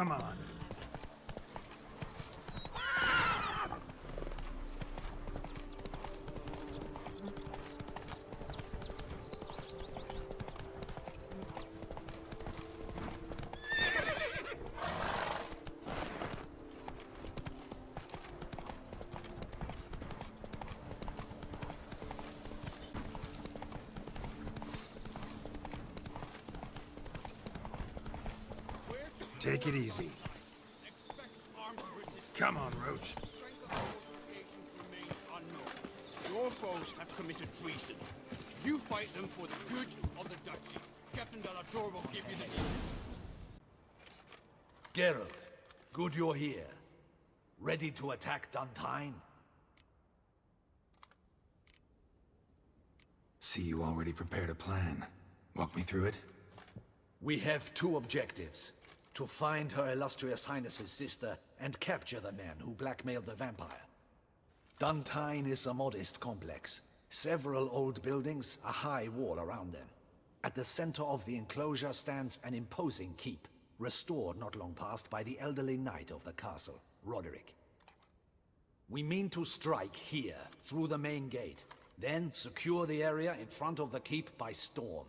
Come on. Take it easy. Come on, Roach. Your foes have committed treason. You fight them for the good of the duchy. Captain de la Tour will give you the heat. Geralt, good you're here. Ready to attack Duntine? See, you already prepared a plan. Walk me through it. We have two objectives. To find Her Illustrious Highness's sister and capture the man who blackmailed the vampire. Duntine is a modest complex. Several old buildings, a high wall around them. At the center of the enclosure stands an imposing keep, restored not long past by the elderly knight of the castle, Roderick. We mean to strike here, through the main gate, then secure the area in front of the keep by storm.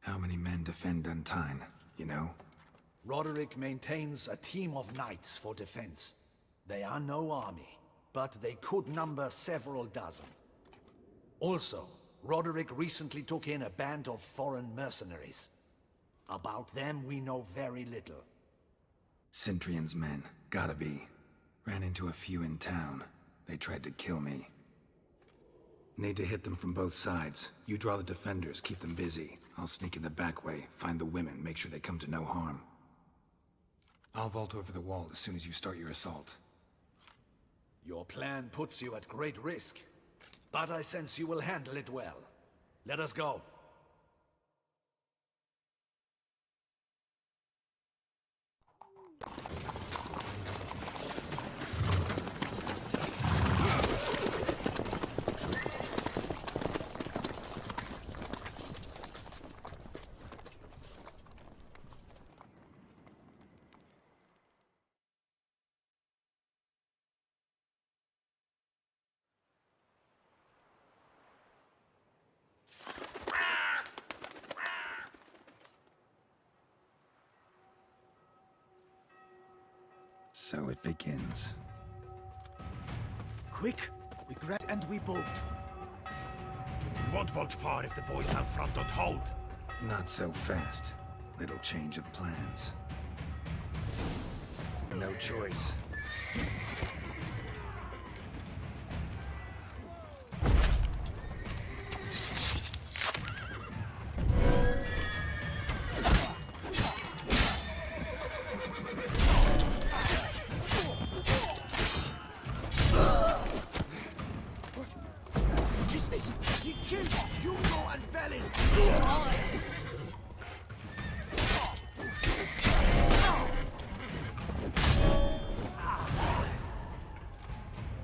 How many men defend Duntine, you know? Roderick maintains a team of knights for defense. They are no army, but they could number several dozen. Also, Roderick recently took in a band of foreign mercenaries. About them we know very little. Cintrian's men, gotta be. Ran into a few in town. They tried to kill me. Need to hit them from both sides. You draw the defenders, keep them busy. I'll sneak in the back way, find the women, make sure they come to no harm. I'll vault over the wall as soon as you start your assault. Your plan puts you at great risk, but I sense you will handle it well. Let us go. So it begins. Quick! We grab and we bolt. We won't vault far if the boys out front don't hold. Not so fast. Little change of plans. No choice.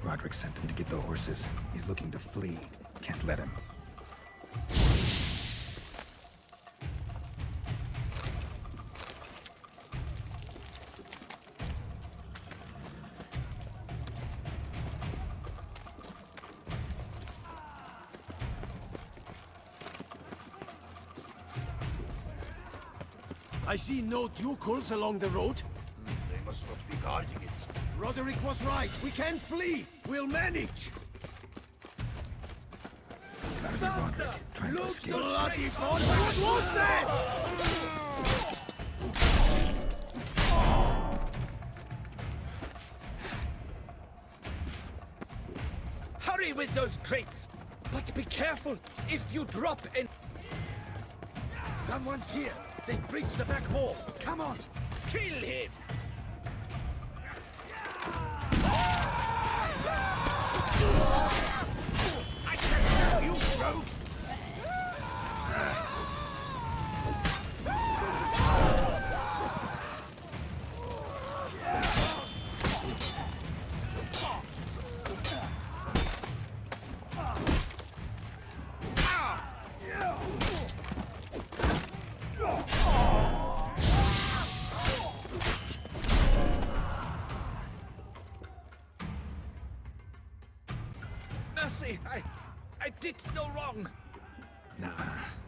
Roderick sent them to get the horses. He's looking to flee. Can't let him. I see no ducals along the road. They must not be guarding it. Roderick was right. We can flee. We'll manage. Gotta be Roderick, trying to escape. Bloody balls! What was that? Hurry with those crates! But be careful if you drop in. Someone's here. They've breached the back wall. Come on. Kill him! I can show you, rogue! I did no wrong. Nah,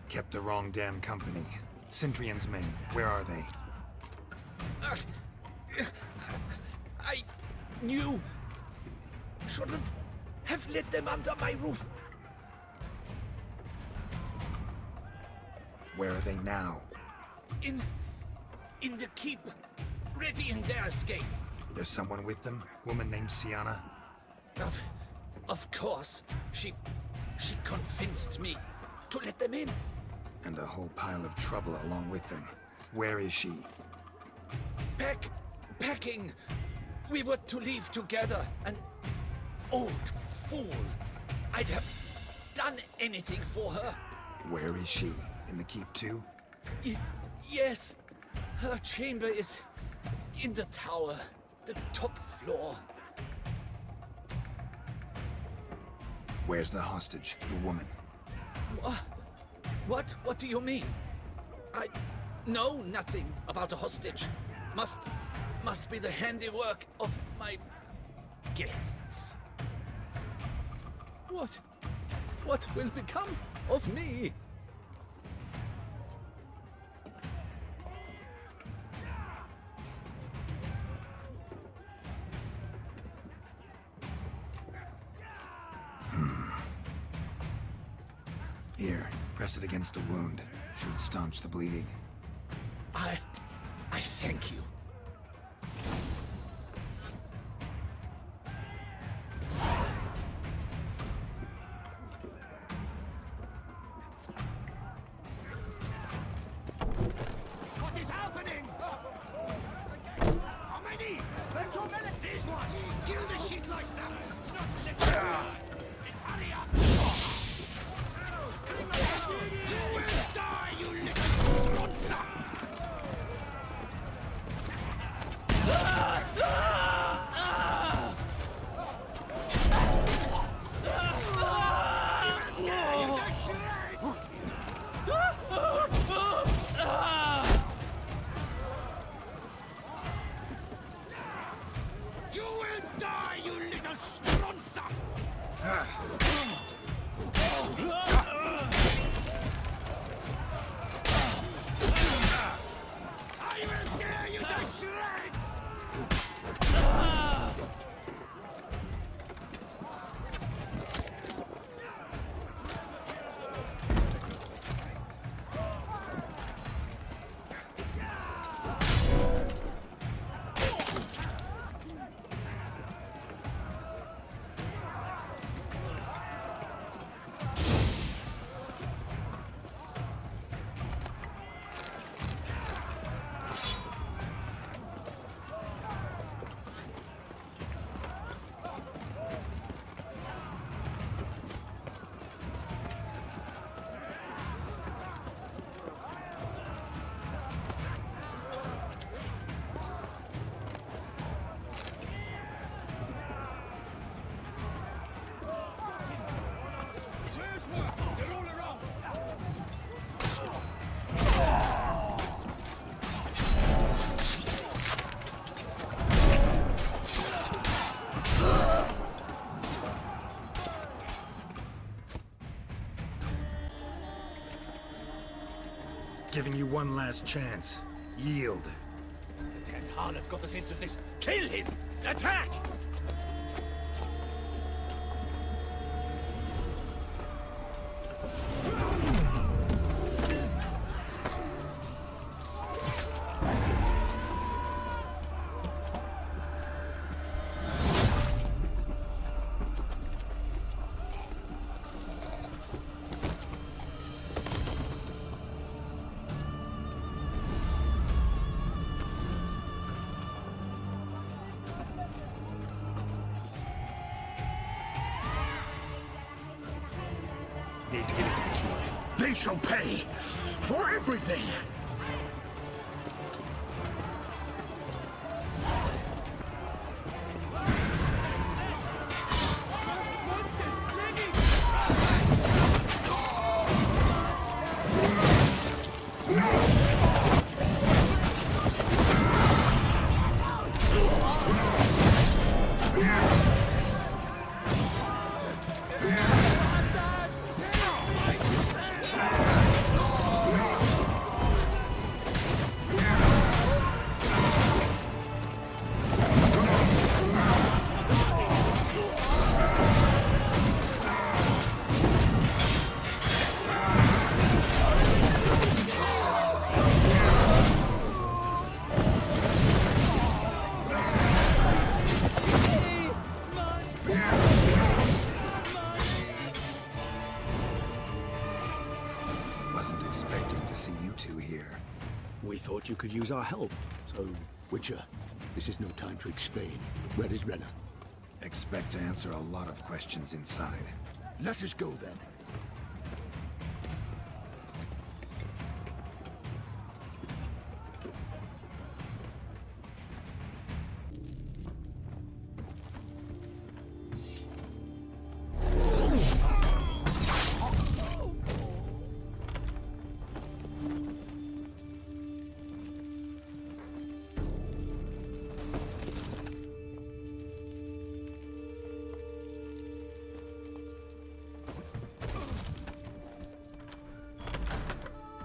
kept the wrong damn company. Centrion's men, where are they? I knew. Shouldn't have let them under my roof. Where are they now? In the keep, ready in their escape. There's someone with them? Woman named Sienna? Of course. She convinced me to let them in. And a whole pile of trouble along with them. Where is she? Packing. We were to leave together. An old fool. I'd have done anything for her. Where is she? In the keep too? Yes. Her chamber is in the tower. The top floor. Where's the hostage? The woman? What? What do you mean? I know nothing about a hostage. Must be the handiwork of my guests. What will become of me? Here, press it against the wound. Should staunch the bleeding. I thank you. What is happening? How many? There's too many. This one. Kill the shit like that. Hurry up. You will die, you little monster. You will die, you little stronza! I will tear you to shreds! They're all around! Giving you one last chance. Yield. The damn harlot got us into this. Kill him! Attack! Need to get into the keep. They shall pay for everything! Yeah. expecting to see you two here. We thought you could use our help, so... Witcher, this is no time to explain. Where is Renna? Expect to answer a lot of questions inside. Let us go then.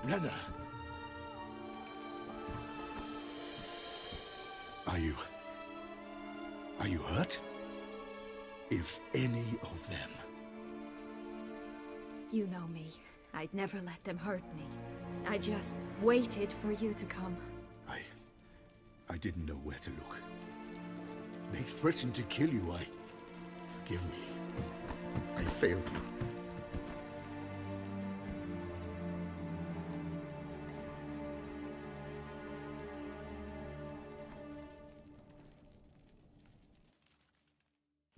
Renna! Are you hurt? If any of them. You know me. I'd never let them hurt me. I just waited for you to come. I didn't know where to look. They threatened to kill you. Forgive me. I failed you.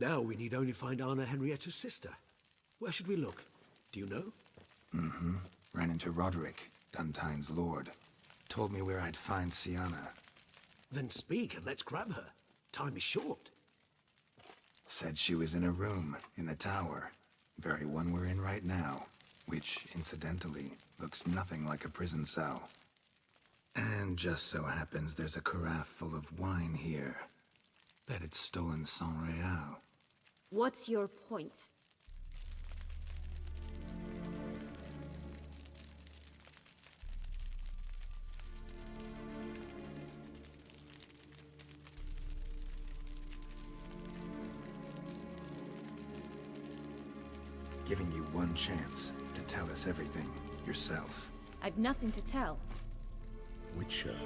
Now we need only find Anna Henrietta's sister. Where should we look? Do you know? Ran into Roderick, Duntine's lord. Told me where I'd find Sienna. Then speak and let's grab her. Time is short. Said she was in a room in the tower. Very one we're in right now. Which, incidentally, looks nothing like a prison cell. And just so happens there's a carafe full of wine here. Bet it's stolen San Real. What's your point? Giving you one chance to tell us everything yourself. I've nothing to tell. Witcher,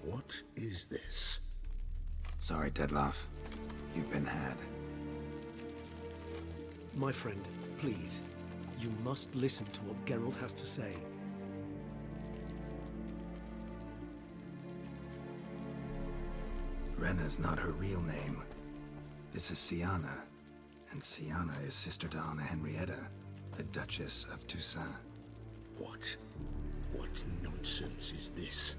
what is this? Sorry, Dettlaff. You've been had. My friend, please. You must listen to what Geralt has to say. Renna's not her real name. This is Sienna. And Sienna is sister to Anna Henrietta, the Duchess of Toussaint. What nonsense is this?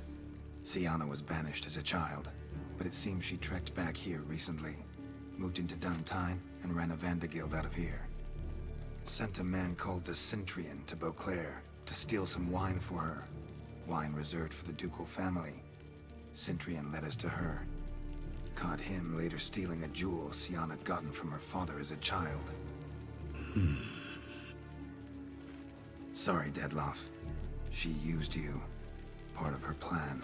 Sienna was banished as a child, but it seems she trekked back here recently. Moved into Duntine and ran a Vandergild out of here. Sent a man called the Centrian to Beauclair to steal some wine for her. Wine reserved for the ducal family. Centrian led us to her. Caught him later stealing a jewel Sienna had gotten from her father as a child. Sorry, Dettlaff. She used you. Part of her plan.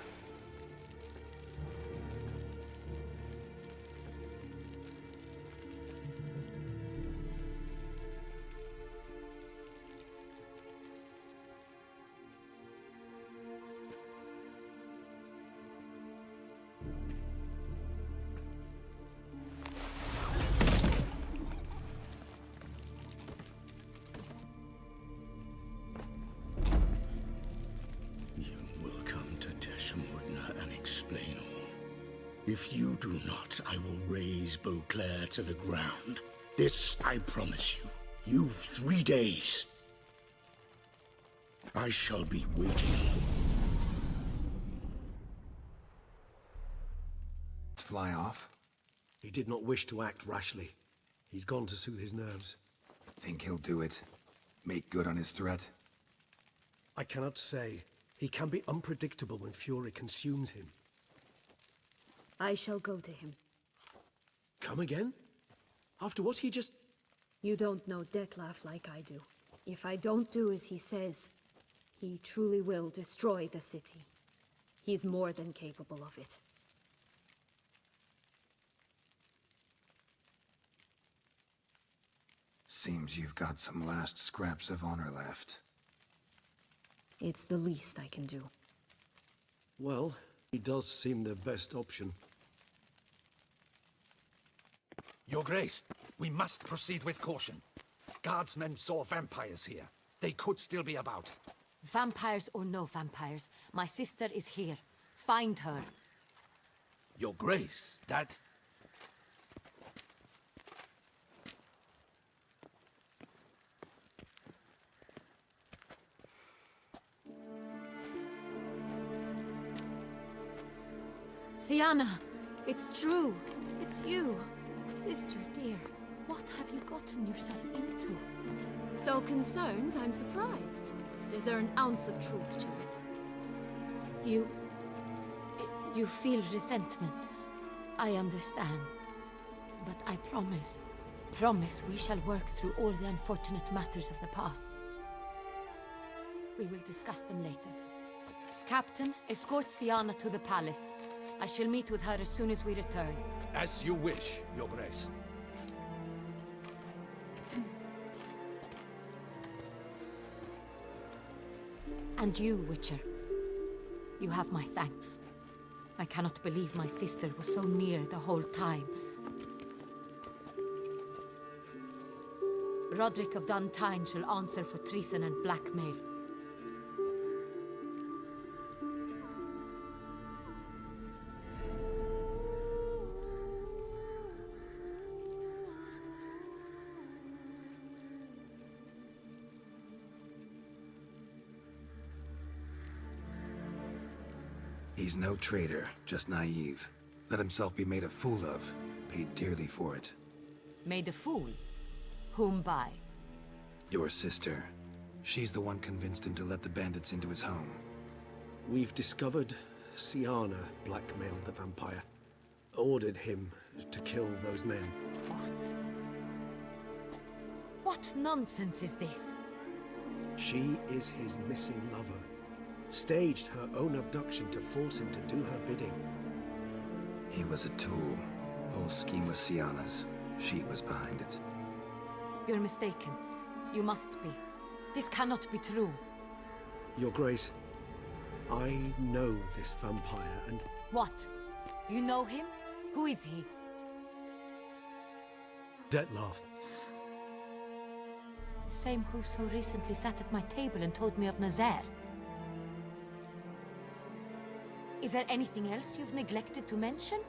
If you do not, I will raise Beauclair to the ground. This I promise you. You've 3 days. I shall be waiting. Let's fly off. He did not wish to act rashly. He's gone to soothe his nerves. Think he'll do it? Make good on his threat? I cannot say. He can be unpredictable when fury consumes him. I shall go to him. Come again? After what he just... You don't know Dettlaff like I do. If I don't do as he says, he truly will destroy the city. He's more than capable of it. Seems you've got some last scraps of honor left. It's the least I can do. Well, he does seem the best option. Your Grace, we must proceed with caution. Guardsmen saw vampires here. They could still be about. Vampires or no vampires, my sister is here. Find her. Your Grace, that... Sienna, it's true. It's you. Sister dear, what have you gotten yourself into? So concerned, I'm surprised. Is there an ounce of truth to it? You feel resentment. I understand. But I promise we shall work through all the unfortunate matters of the past. We will discuss them later. Captain, escort Sienna to the palace. I shall meet with her as soon as we return. As you wish, Your Grace. And you, Witcher. You have my thanks. I cannot believe my sister was so near the whole time. Roderick of Duntine shall answer for treason and blackmail. He's no traitor, just naive. Let himself be made a fool of, paid dearly for it. Made a fool? Whom by? Your sister. She's the one convinced him to let the bandits into his home. We've discovered Sienna blackmailed the vampire. Ordered him to kill those men. What? What nonsense is this? She is his missing lover. Staged her own abduction to force him to do her bidding. He was a tool. Whole scheme was Sienna's. She was behind it. You're mistaken. You must be. This cannot be true. Your Grace, I know this vampire and... What? You know him? Who is he? Dettlaff. The same who so recently sat at my table and told me of Nazaire. Is there anything else you've neglected to mention?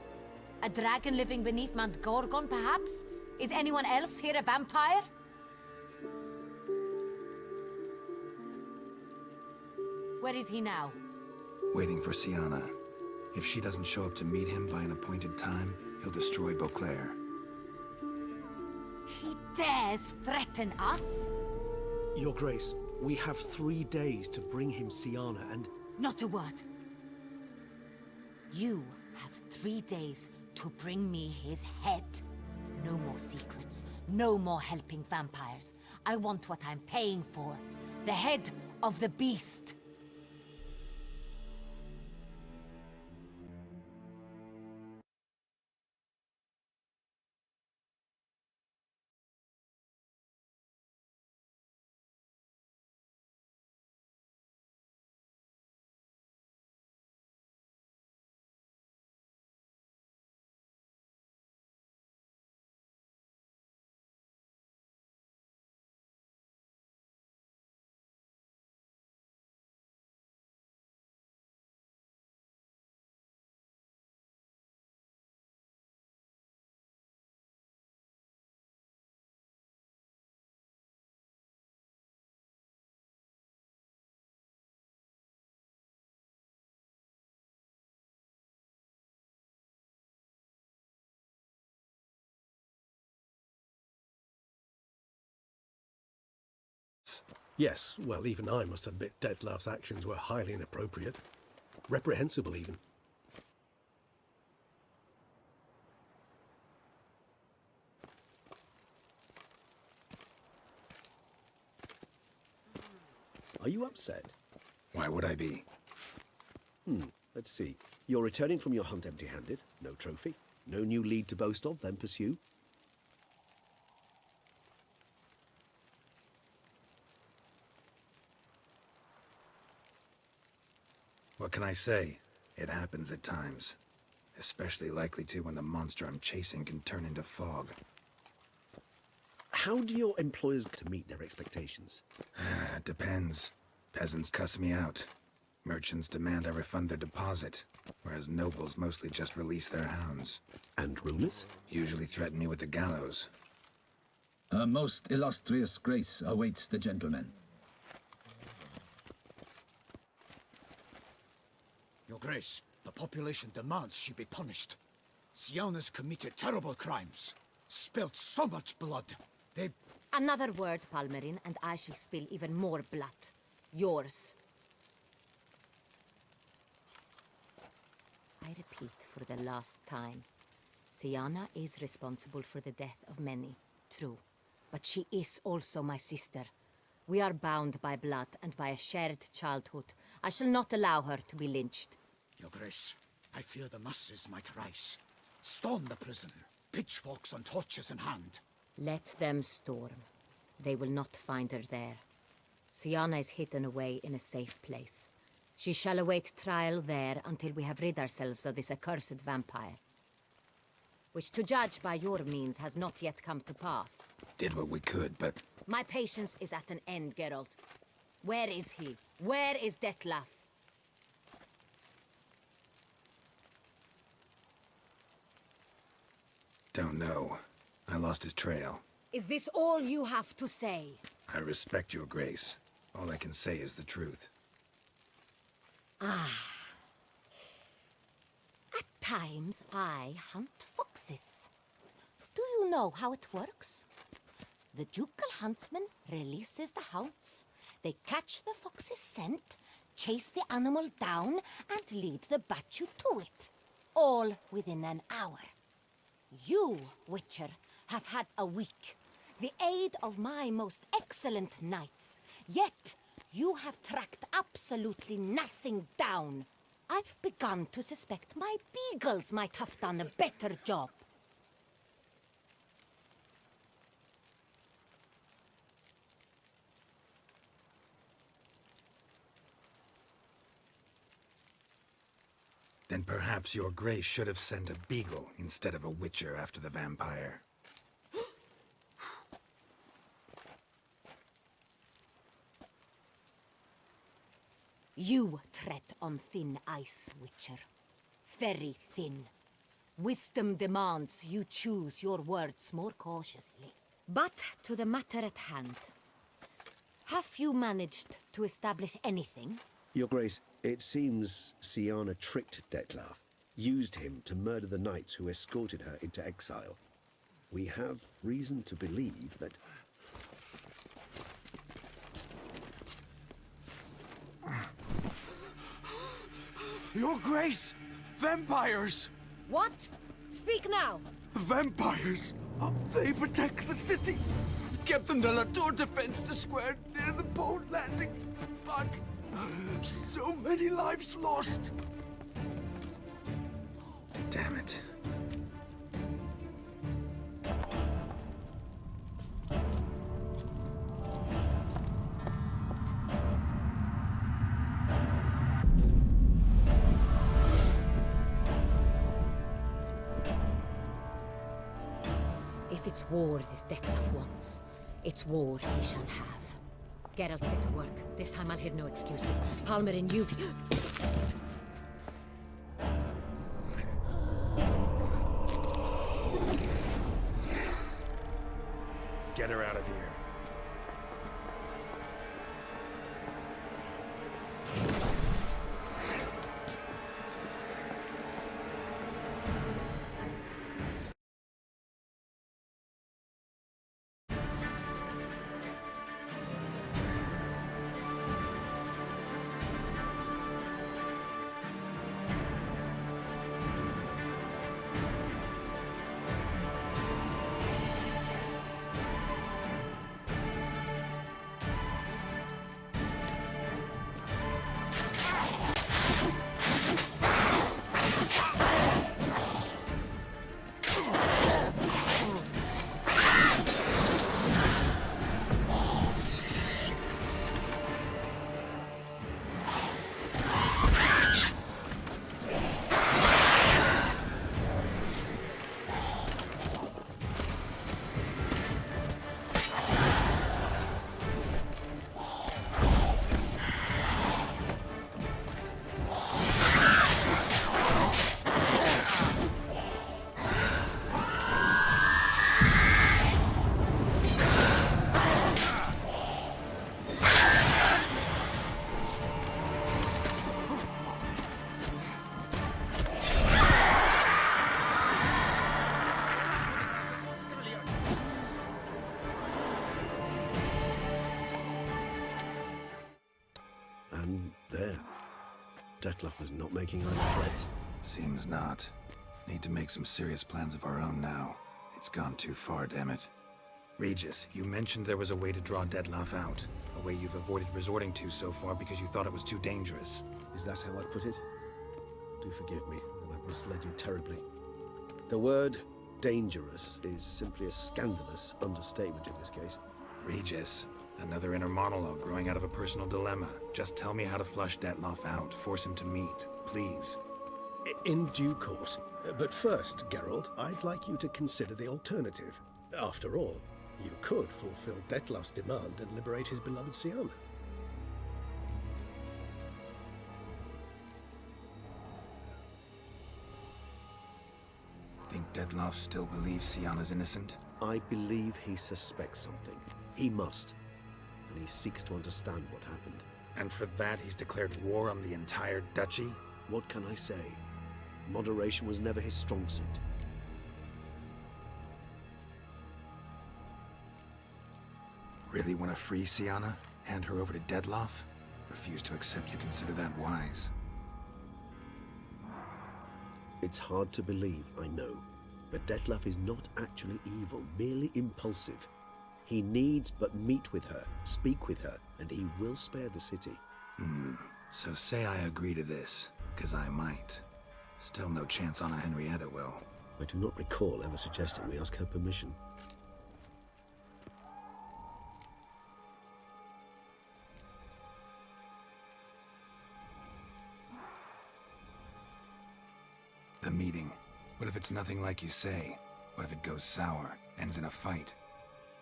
A dragon living beneath Mount Gorgon, perhaps? Is anyone else here a vampire? Where is he now? Waiting for Sienna. If she doesn't show up to meet him by an appointed time, he'll destroy Beauclair. He dares threaten us? Your Grace, we have 3 days to bring him Sienna and... Not a word. You have 3 days to bring me his head. No more secrets. No more helping vampires. I want what I'm paying for. The head of the beast. Yes, well, even I must admit Dettlaff's actions were highly inappropriate. Reprehensible, even. Are you upset? Why would I be? Let's see. You're returning from your hunt empty-handed. No trophy. No new lead to boast of, then pursue. What can I say? It happens at times. Especially likely to when the monster I'm chasing can turn into fog. How do your employers to meet their expectations? Depends. Peasants cuss me out. Merchants demand I refund their deposit, whereas nobles mostly just release their hounds. And rulers? Usually threaten me with the gallows. Her most illustrious grace awaits the gentleman. Your Grace, the population demands she be punished. Siana's committed terrible crimes. Spilt so much blood. They... Another word, Palmerin, and I shall spill even more blood. Yours. I repeat for the last time. Siana is responsible for the death of many, true. But she is also my sister. We are bound by blood and by a shared childhood. I shall not allow her to be lynched. Your Grace, I fear the masses might rise. Storm the prison, pitchforks and torches in hand. Let them storm. They will not find her there. Siana is hidden away in a safe place. She shall await trial there until we have rid ourselves of this accursed vampire. Which, to judge by your means, has not yet come to pass. Did what we could, but... My patience is at an end, Geralt. Where is he? Where is Detlef? Don't know. I lost his trail. Is this all you have to say? I respect your grace. All I can say is the truth. Ah. At times, I hunt foxes. Do you know how it works? The ducal huntsman releases the hounds. They catch the fox's scent, chase the animal down, and lead the battue to it. All within an hour. You, Witcher, have had a week. The aid of my most excellent knights. Yet, you have tracked absolutely nothing down. I've begun to suspect my beagles might have done a better job. Then perhaps your grace should have sent a beagle instead of a witcher after the vampire. You tread on thin ice, Witcher. Very thin. Wisdom demands you choose your words more cautiously. But to the matter at hand. Have you managed to establish anything? Your Grace, it seems Siana tricked Detlef, used him to murder the knights who escorted her into exile. We have reason to believe that... Your Grace! Vampires! What? Speak now! Vampires! They protect the city! Captain de la Tour defends the square near the boat landing, but so many lives lost! Damn it. If it's war this Detlef wants, it's war he shall have. Geralt, get to work. This time I'll hear no excuses. Palmerin, you... Get her out of here. there. Detlef was not making idle threats. Seems not. Need to make some serious plans of our own now. It's gone too far, damn it. Regis, you mentioned there was a way to draw Detlef out. A way you've avoided resorting to so far because you thought it was too dangerous. Is that how I'd put it? Do forgive me that I've misled you terribly. The word dangerous is simply a scandalous understatement in this case. Regis, another inner monologue growing out of a personal dilemma. Just tell me how to flush Detlef out. Force him to meet, please. In due course. But first, Geralt, I'd like you to consider the alternative. After all, you could fulfill Detlef's demand and liberate his beloved Siana. Think Detlef still believes Siana's innocent? I believe he suspects something. He must. And he seeks to understand what happened. And for that, he's declared war on the entire duchy? What can I say? Moderation was never his strong suit. Really want to free Siana? Hand her over to Detlef? Refuse to accept you consider that wise. It's hard to believe, I know. But Detlef is not actually evil, merely impulsive. He needs but meet with her, speak with her, and he will spare the city. So say I agree to this, 'cause I might. Still no chance Anna Henrietta will. I do not recall ever suggesting we ask her permission. The meeting. What if it's nothing like you say? What if it goes sour, ends in a fight?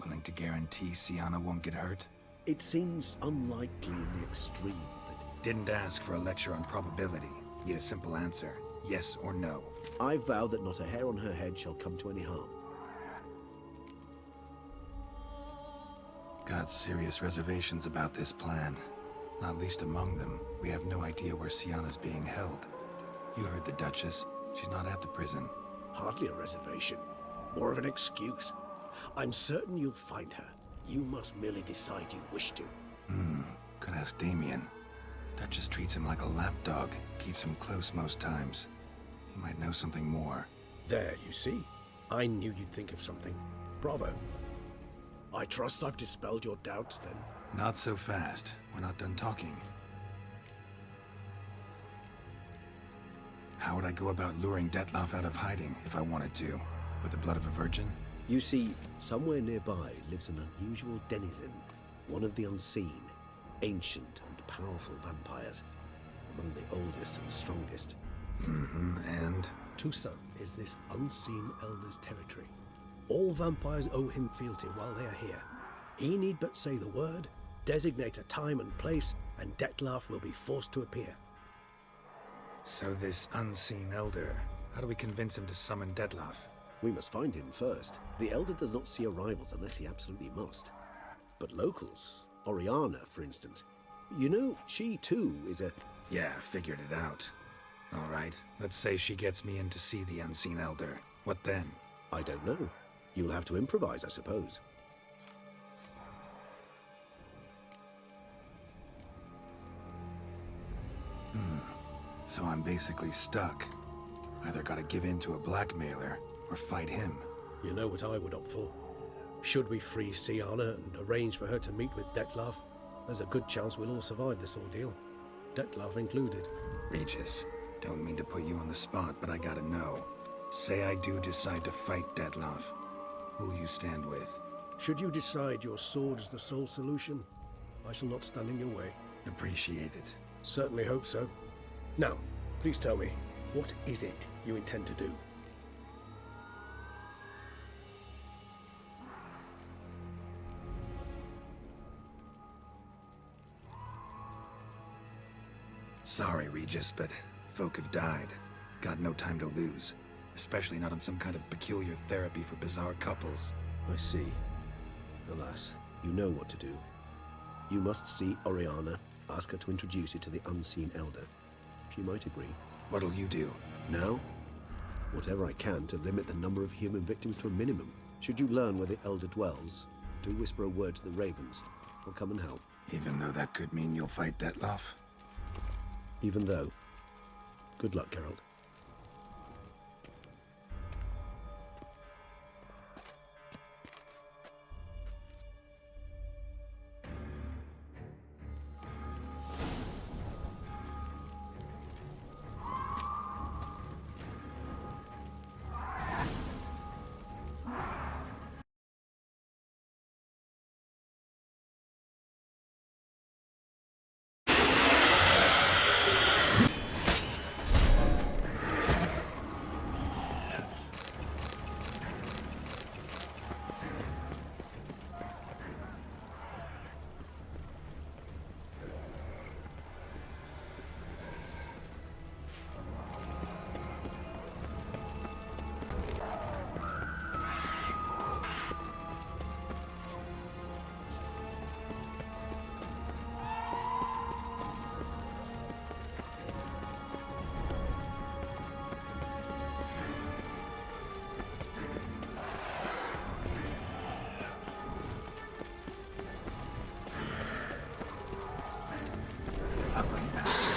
Willing to guarantee Siana won't get hurt? It seems unlikely in the extreme that... Didn't ask for a lecture on probability. Need a simple answer. Yes or no. I vow that not a hair on her head shall come to any harm. Got serious reservations about this plan. Not least among them, we have no idea where Siana's being held. You heard the Duchess. She's not at the prison. Hardly a reservation. More of an excuse. I'm certain you'll find her. You must merely decide you wish to. Could ask Damien. Duchess treats him like a lapdog. Keeps him close most times. He might know something more. There, you see? I knew you'd think of something. Bravo. I trust I've dispelled your doubts, then. Not so fast. We're not done talking. How would I go about luring Detlef out of hiding if I wanted to? With the blood of a virgin? You see, somewhere nearby lives an unusual denizen, one of the unseen, ancient and powerful vampires, among the oldest and strongest. And? Toussaint is this unseen elder's territory. All vampires owe him fealty while they are here. He need but say the word, designate a time and place, and Detlef will be forced to appear. So this unseen elder, how do we convince him to summon Detlef? We must find him first. The Elder does not see arrivals unless he absolutely must. But locals, Oriana, for instance, you know, she too is a... Yeah, figured it out. All right, let's say she gets me in to see the unseen elder. What then? I don't know. You'll have to improvise, I suppose. So I'm basically stuck. Either gotta give in to a blackmailer, or fight him. You know what I would opt for. Should we free Siana and arrange for her to meet with Detlef, there's a good chance we'll all survive this ordeal. Detlef included. Regis, don't mean to put you on the spot, but I gotta know. Say I do decide to fight Detlef. Who'll you stand with? Should you decide your sword is the sole solution, I shall not stand in your way. Appreciate it. Certainly hope so. Now, please tell me, what is it you intend to do? Sorry, Regis, but folk have died. Got no time to lose. Especially not on some kind of peculiar therapy for bizarre couples. I see. Alas, you know what to do. You must see Oriana, ask her to introduce you to the unseen elder. She might agree. What'll you do? Now? Whatever I can to limit the number of human victims to a minimum. Should you learn where the elder dwells, do whisper a word to the ravens. I'll come and help. Even though that could mean you'll fight Detlef? even though. Good luck, Geralt. Ugly bastard.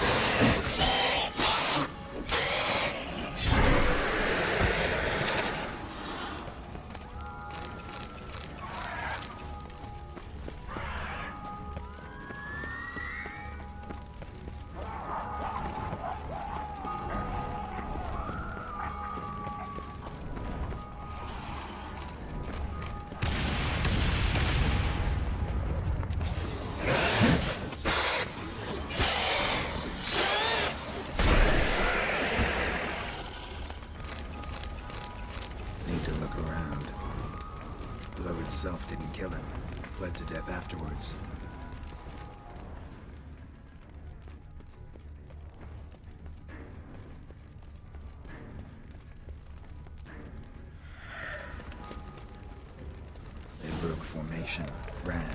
Need to look around. Blow itself didn't kill him. Bled to death afterwards. They broke formation, ran.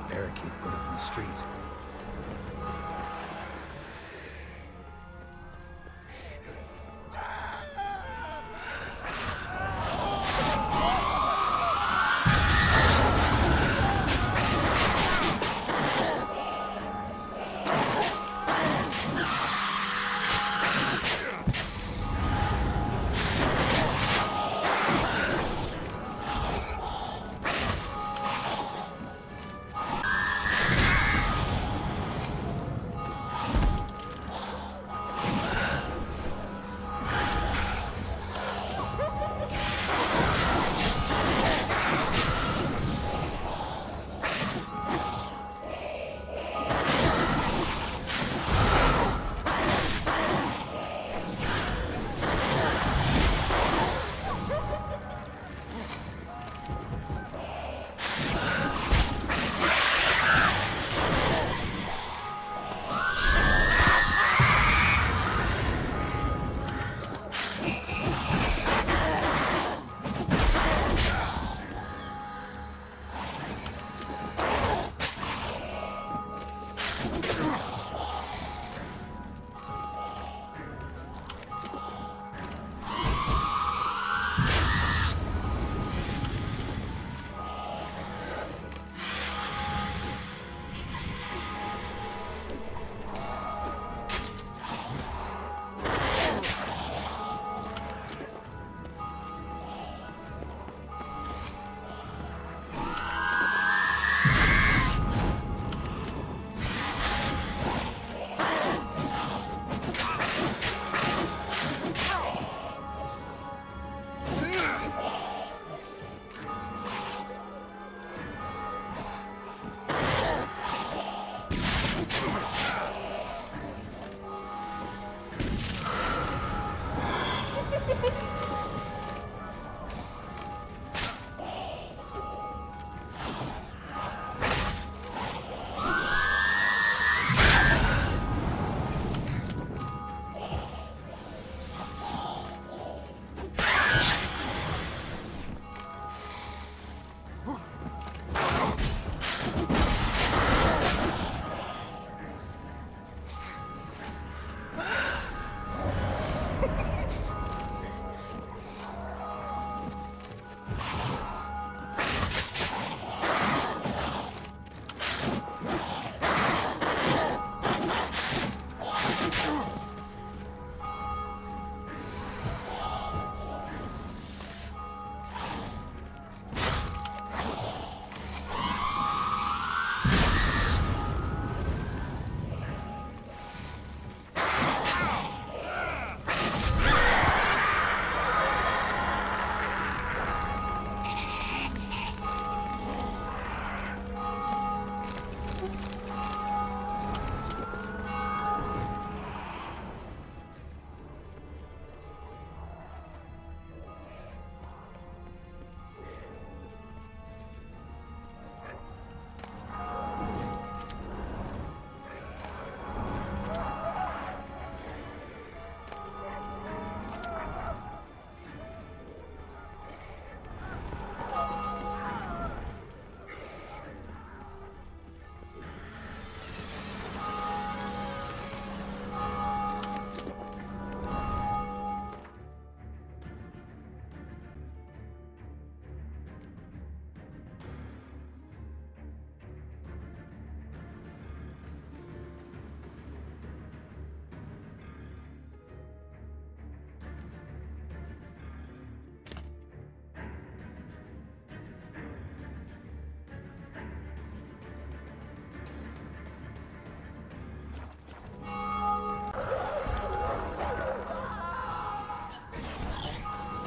Barricade put up in the street.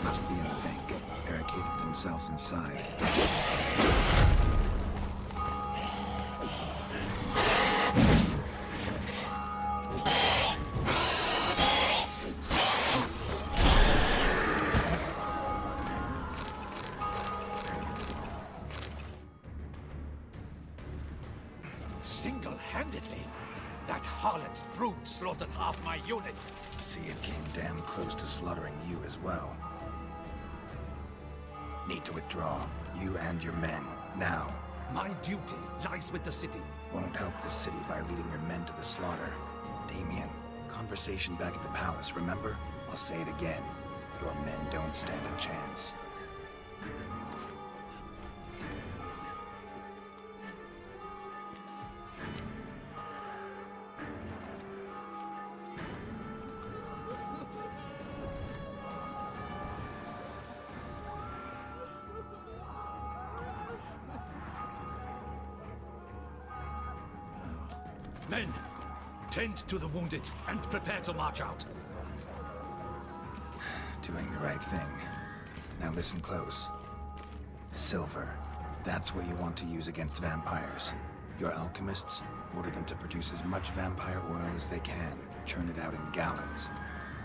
Must be in the bank. Barricaded themselves inside. Single-handedly? That harlot's brood slaughtered half my unit. See, it came damn close to slaughtering you as well. Need to withdraw. You and your men. Now. My duty lies with the city. Won't help the city by leading your men to the slaughter. Damien, conversation back at the palace, remember? I'll say it again. Your men don't stand a chance. Men, tend to the wounded and prepare to march out. Doing the right thing. Now listen close. Silver. That's what you want to use against vampires. Your alchemists, order them to produce as much vampire oil as they can. Churn it out in gallons.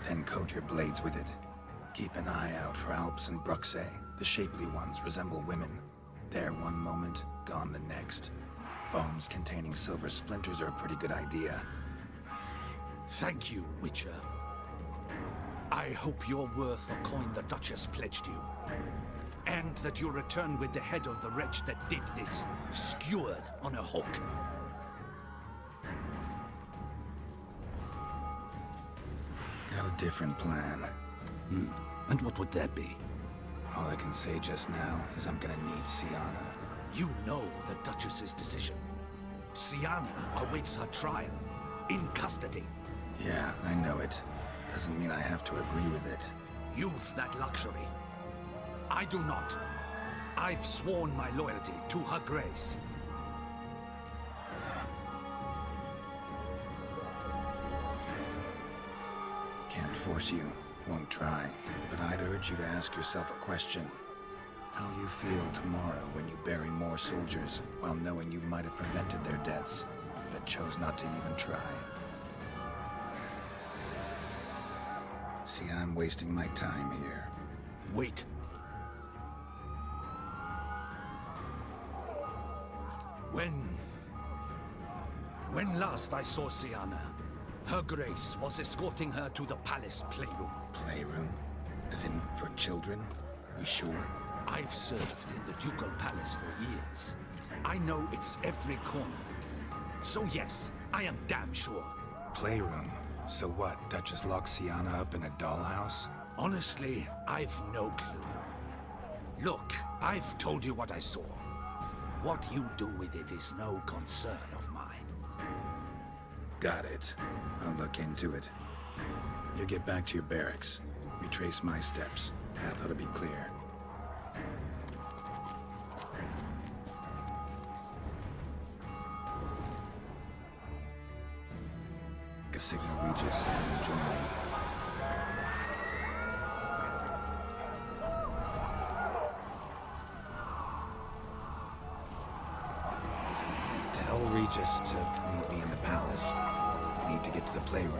Then coat your blades with it. Keep an eye out for Alps and Bruxae. The shapely ones resemble women. There one moment, gone the next. Bombs containing silver splinters are a pretty good idea. Thank you, Witcher. I hope you're worth the coin the Duchess pledged you. And that you'll return with the head of the wretch that did this, skewered on a hook. Got a different plan. And what would that be? All I can say just now is I'm gonna need Siana. You know the Duchess's decision. Siana awaits her trial, in custody. Yeah, I know it. Doesn't mean I have to agree with it. You've that luxury. I do not. I've sworn my loyalty to her grace. Can't force you, won't try. But I'd urge you to ask yourself a question. How you feel tomorrow when you bury more soldiers while knowing you might have prevented their deaths, but chose not to even try. See, I'm wasting my time here. Wait. When last I saw Siana, her grace was escorting her to the palace playroom. Playroom? As in for children? You sure? I've served in the ducal palace for years. I know it's every corner. So yes, I am damn sure. Playroom? So what, Duchess locked Siana up in a dollhouse? Honestly, I've no clue. Look, I've told you what I saw. What you do with it is no concern of Got it. I'll look into it. You get back to your barracks. Retrace my steps. Path ought to be clear. Signal Regis and join me. Tell Regis to meet me in the palace. I need to get to the playroom.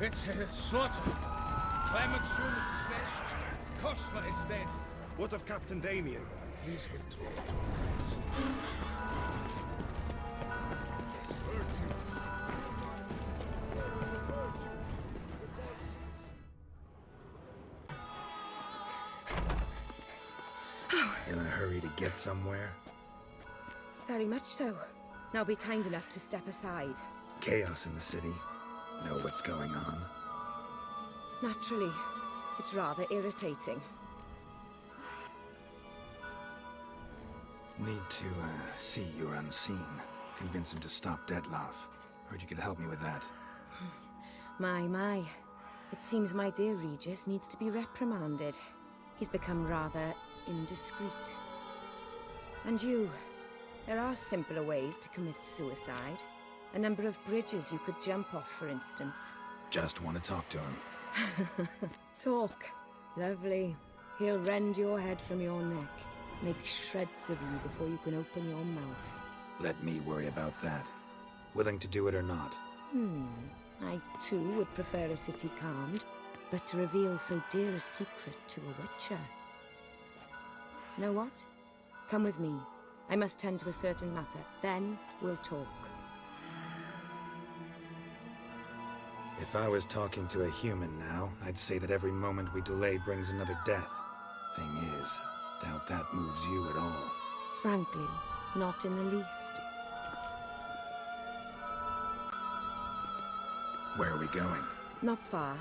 It's a slaughter. Climate soon slashed. Kosma is dead. What of Captain Damien? He's withdrawn. In a hurry to get somewhere? Very much so. Now be kind enough to step aside. Chaos in the city. Know what's going on? Naturally. It's rather irritating. Need to, see you're unseen. Convince him to stop Detloff. Heard you could help me with that. My. It seems my dear Regis needs to be reprimanded. He's become rather indiscreet. And you, there are simpler ways to commit suicide. A number of bridges you could jump off, for instance. Just want to talk to him. Talk. Lovely. He'll rend your head from your neck. Make shreds of you before you can open your mouth. Let me worry about that. Willing to do it or not? I too would prefer a city calmed, but to reveal so dear a secret to a witcher. Know what? Come with me. I must tend to a certain matter. Then we'll talk. If I was talking to a human now, I'd say that every moment we delay brings another death. Thing is, doubt that moves you at all. Frankly, not in the least. Where are we going? Not far.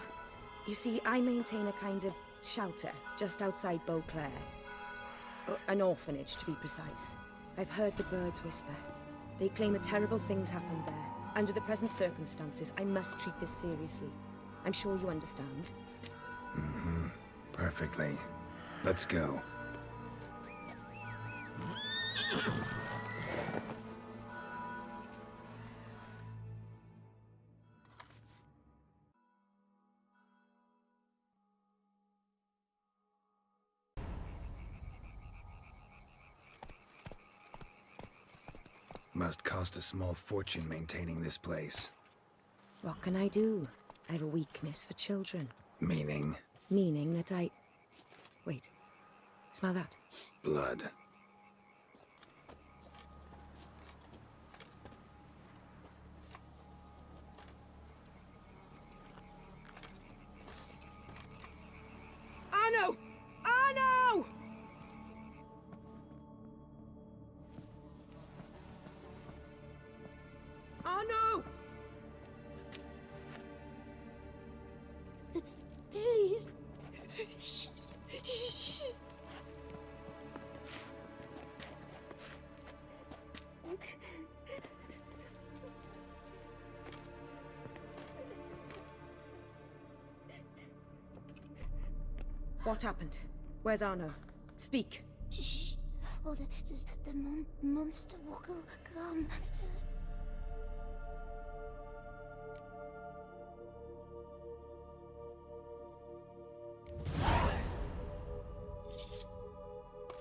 You see, I maintain a kind of shelter just outside Beauclair. An orphanage, to be precise. I've heard the birds whisper. They claim a terrible thing's happened there. Under the present circumstances, I must treat this seriously. I'm sure you understand. Perfectly. Let's go. Must cost a small fortune maintaining this place. What can I do? I have a weakness for children. Meaning? Meaning that I... Wait. Smell that? Blood. Arno! Arno! Arno! Please. What happened? Where's Arno? Speak. Shh. Oh, the monster will come.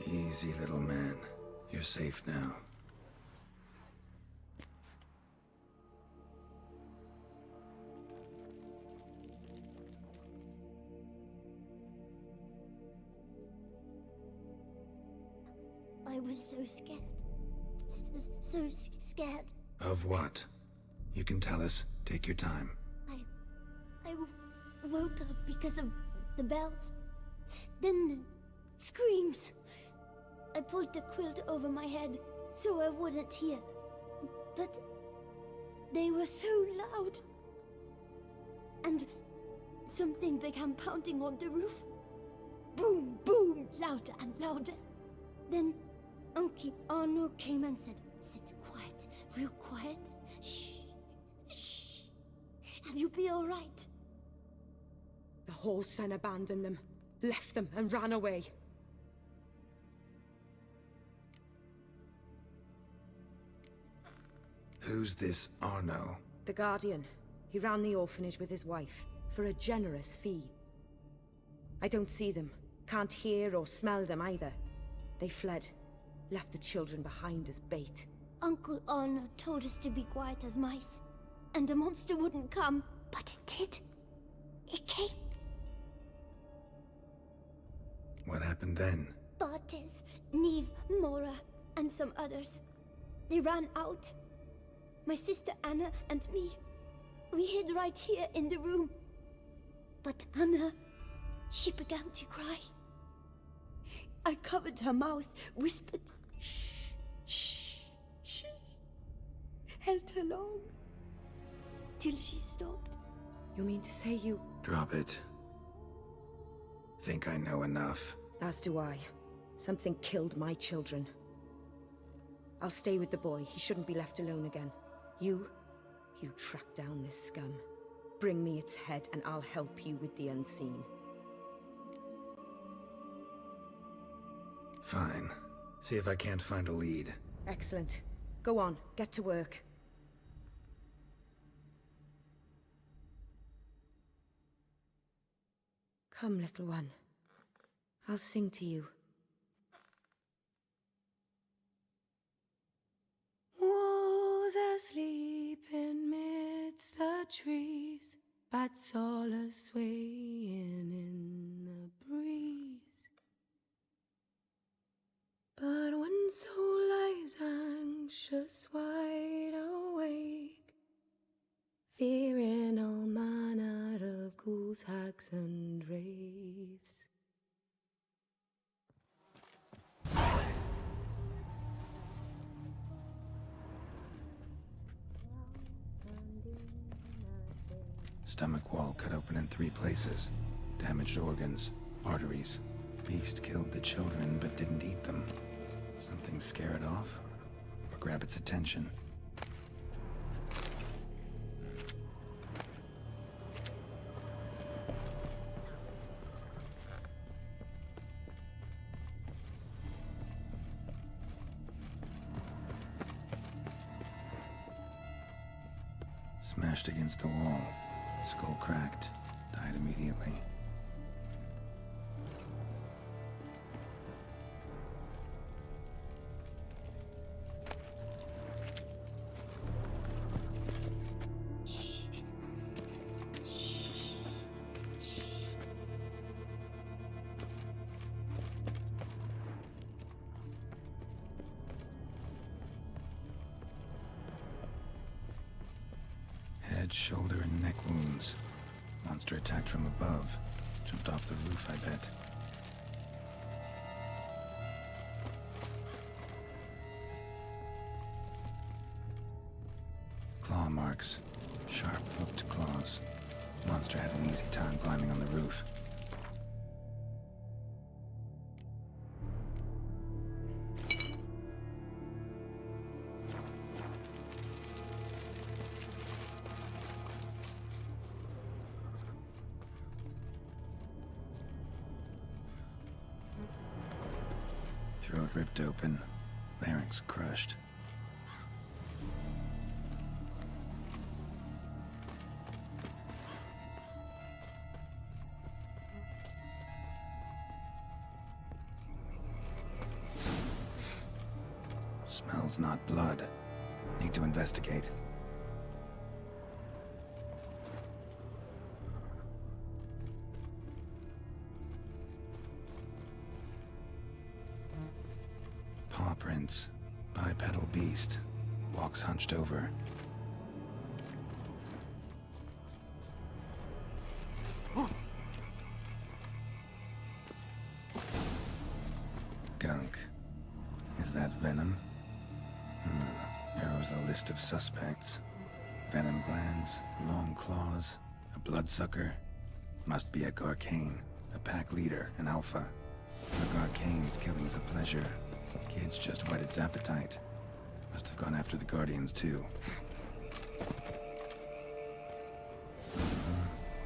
Easy, little man. You're safe now. I was so scared. So scared. Of what? You can tell us. Take your time. I woke up because of the bells. Then the screams. I pulled the quilt over my head so I wouldn't hear. But they were so loud. And something began pounding on the roof. Boom, boom, louder and louder. Then Uncle Arno came and said, "Sit quiet, real quiet. Shh, shh, and you'll be all right." The whole son abandoned them, left them and ran away. Who's this Arno? The Guardian. He ran the orphanage with his wife, for a generous fee. I don't see them, can't hear or smell them either. They fled, left the children behind as bait. Uncle Arno told us to be quiet as mice, and the monster wouldn't come, but it did. It came. What happened then? Bartes, Neve, Mora, and some others. They ran out. My sister Anna and me. We hid right here in the room. But Anna, she began to cry. I covered her mouth, whispered, "Shh, shh, shh." Held her long, till she stopped. You mean to say you... Drop it. Think I know enough. As do I. Something killed my children. I'll stay with the boy. He shouldn't be left alone again. You track down this scum. Bring me its head and I'll help you with the unseen. Fine. See if I can't find a lead. Excellent. Go on, get to work. Come, little one. I'll sing to you. Wolves asleep in midst the trees, bats all a-swaying in the breeze. But one soul lies anxious, wide awake, fearing all manner of ghouls, hags, and wraiths. Stomach wall cut open in 3 places. Damaged organs, arteries. Beast killed the children but didn't eat them. Something scare it off? Or grab its attention? Smashed against the wall. Skull cracked. Died immediately. Head, shoulder, and neck wounds. Monster attacked from above. Jumped off the roof, I bet. Claw marks. Sharp hooked claws. Monster had an easy time climbing on the roof. Throat ripped open, larynx crushed. Smells not blood. Need to investigate. Paw prints. Bipedal beast. Walks hunched over. Gunk. Is that venom? Narrows the list of suspects. Venom glands, long claws, a bloodsucker. Must be a Garcane, a pack leader, an alpha. For Garcane's killing's a pleasure. Kid's just whet its appetite. Must have gone after the Guardians too.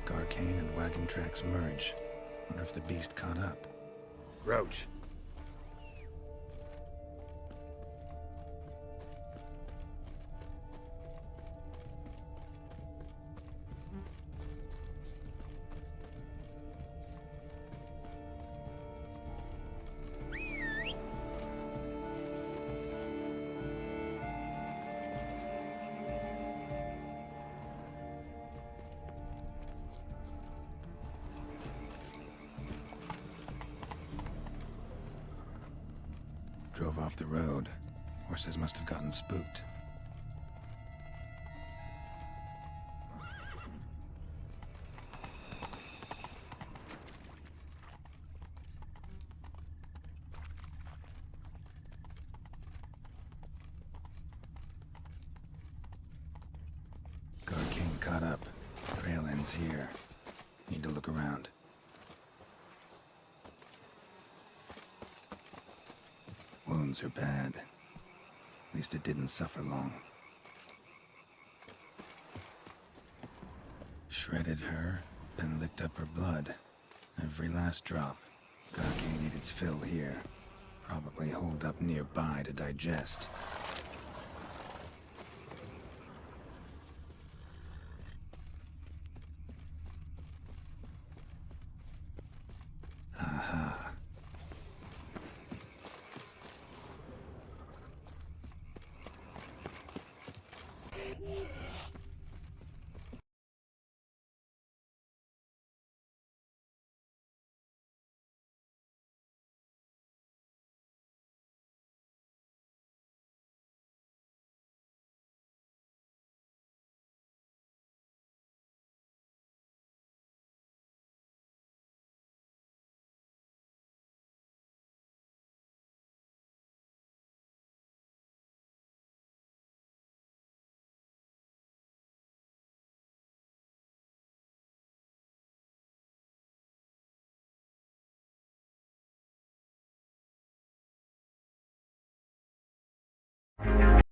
Garcane and wagon tracks merge. Wonder if the beast caught up. Roach. Drove off the road. Horses must have gotten spooked. Garcane caught up. Trail ends here. Need to look around. Wounds are bad. At least it didn't suffer long. Shredded her, then licked up her blood. Every last drop. Garcane ate its fill here. Probably holed up nearby to digest.